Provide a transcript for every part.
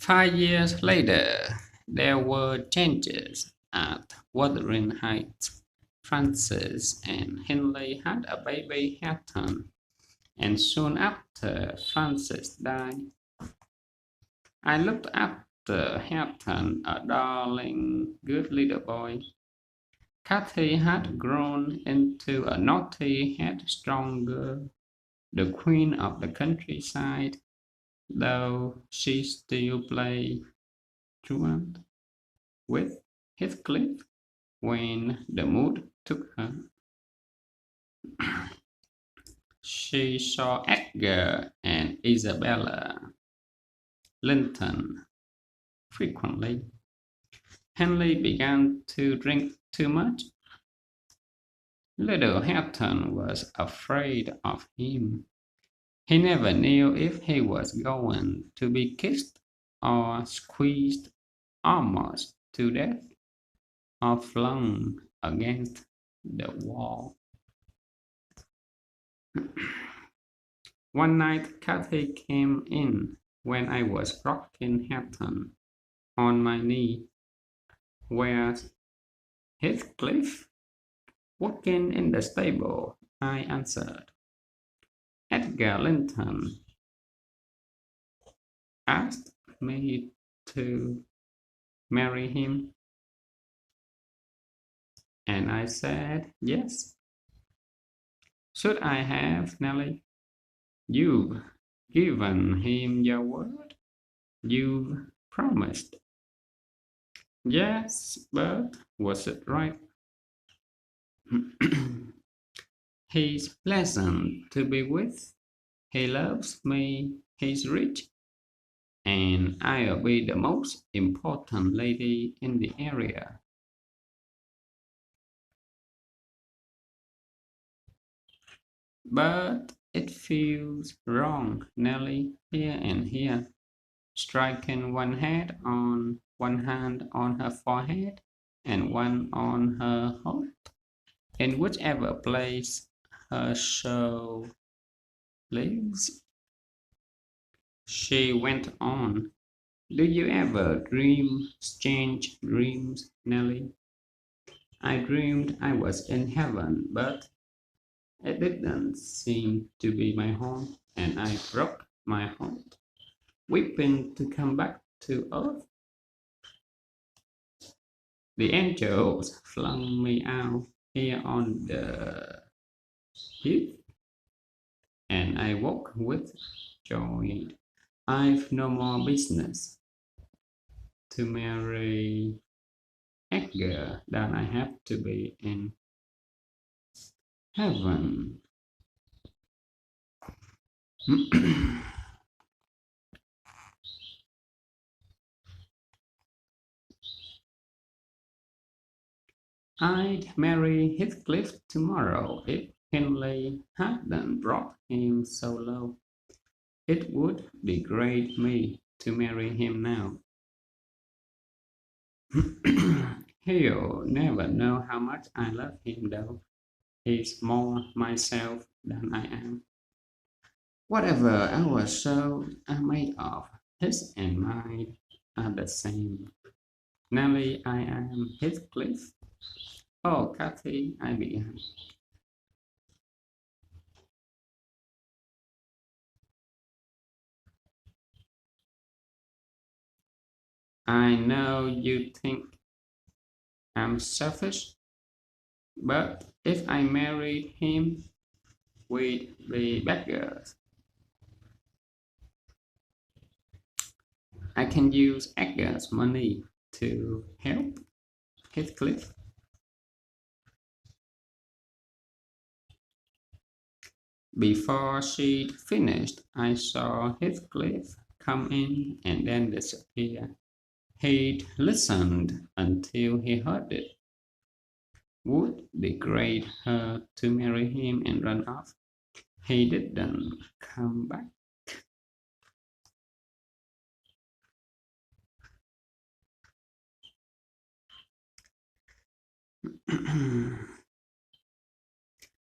5 years later, there were changes at Wuthering Heights. Frances and Henley had a baby Hatton, and soon after Frances died, I looked after Hatton, a darling, good little boy. Kathy had grown into a naughty, headstrong girl, the queen of the countryside, though she still played truant with Heathcliff when the mood took her. She saw Edgar and Isabella Linton frequently. Henley began to drink too much. Little Hatton was afraid of him. He never knew if he was going to be kissed or squeezed almost to death or flung against the wall. One night Cathy came in when I was rocking Hatton on my knee. "Where's Heathcliff?" "Working in the stable," I answered. "Edgar Linton asked me to marry him, and I said yes. Should I have, Nellie? You've given him your word. You've promised." "Yes, but was it right?" "He's pleasant to be with. He loves me. He's rich. And I'll be the most important lady in the area." "But it feels wrong, Nellie, here and here, striking one hand on her forehead and one on her heart, in whichever place her soul lives." She went on. "Do you ever dream strange dreams, Nellie? I dreamed I was in heaven, but it didn't seem to be my home, and I broke my heart, weeping to come back to earth. The angels flung me out here on the heath, and I woke with joy. I've no more business to marry Edgar than I have to be in heaven." "I'd marry Heathcliff tomorrow if Hindley hadn't brought him so low. It would degrade me to marry him now. He'll never know how much I love him, though. He's more myself than I am. Whatever our souls are made of, his and mine are the same. Nellie, I am Heathcliff." "Oh, Cathy," I began. "I know you think I'm selfish, but if I married him, we'd be beggars. I can use Edgar's money to help Heathcliff." Before she'd finished, I saw Heathcliff come in and then disappear. He'd listened until he heard it. Would degrade her to marry him and run off. He didn't come back.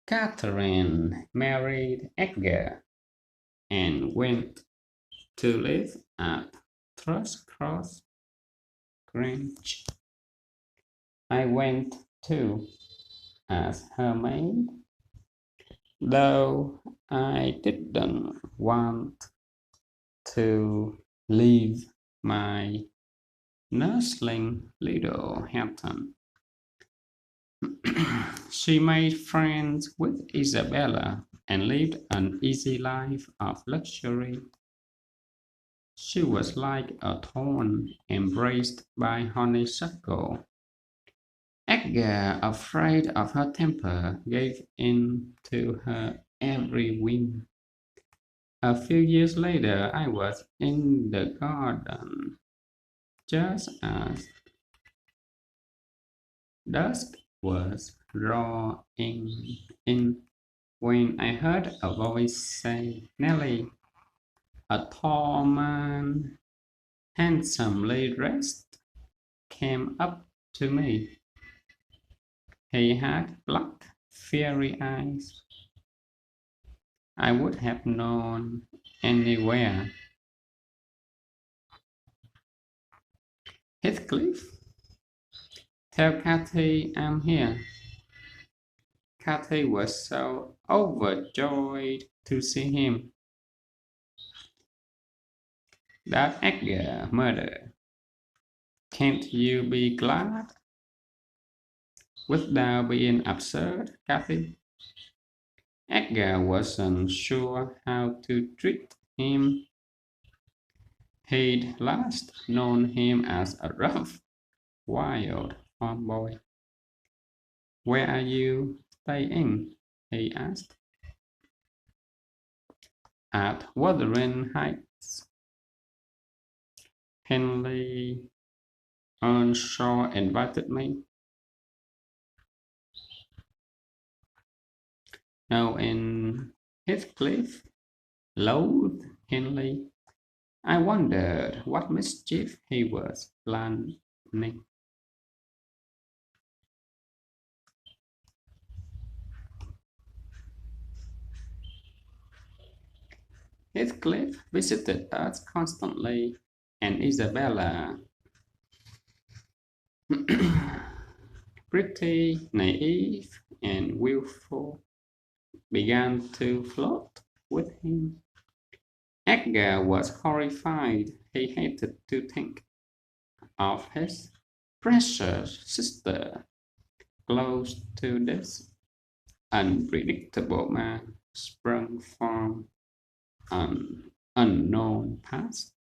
Catherine married Edgar and went to live at Thrush Cross Grange. I went to as her maid, though I didn't want to leave my nursling little Hampton. She made friends with Isabella and lived an easy life of luxury. She was like a thorn embraced by honeysuckle. Edgar, afraid of her temper, gave in to her every whim. A few years later, I was in the garden just as dusk was drawing in when I heard a voice say, Nellie, a tall man, handsomely dressed, came up to me. He had black, fiery eyes. I would have known anywhere. Heathcliff, tell Cathy I'm here. Cathy was so overjoyed to see him. That Edgar murder. Can't you be glad? Without being absurd, Cathy? Edgar wasn't sure how to treat him. He'd last known him as a rough, wild farm boy. Where are you staying? He asked. At Wuthering Heights. Henley Earnshaw invited me. Now in Heathcliff loathed Henley. I wondered what mischief he was planning. Heathcliff visited us constantly, and Isabella, pretty naive and willful, began to flirt with him. Edgar was horrified. He hated to think of his precious sister close to this unpredictable man sprung from an unknown past.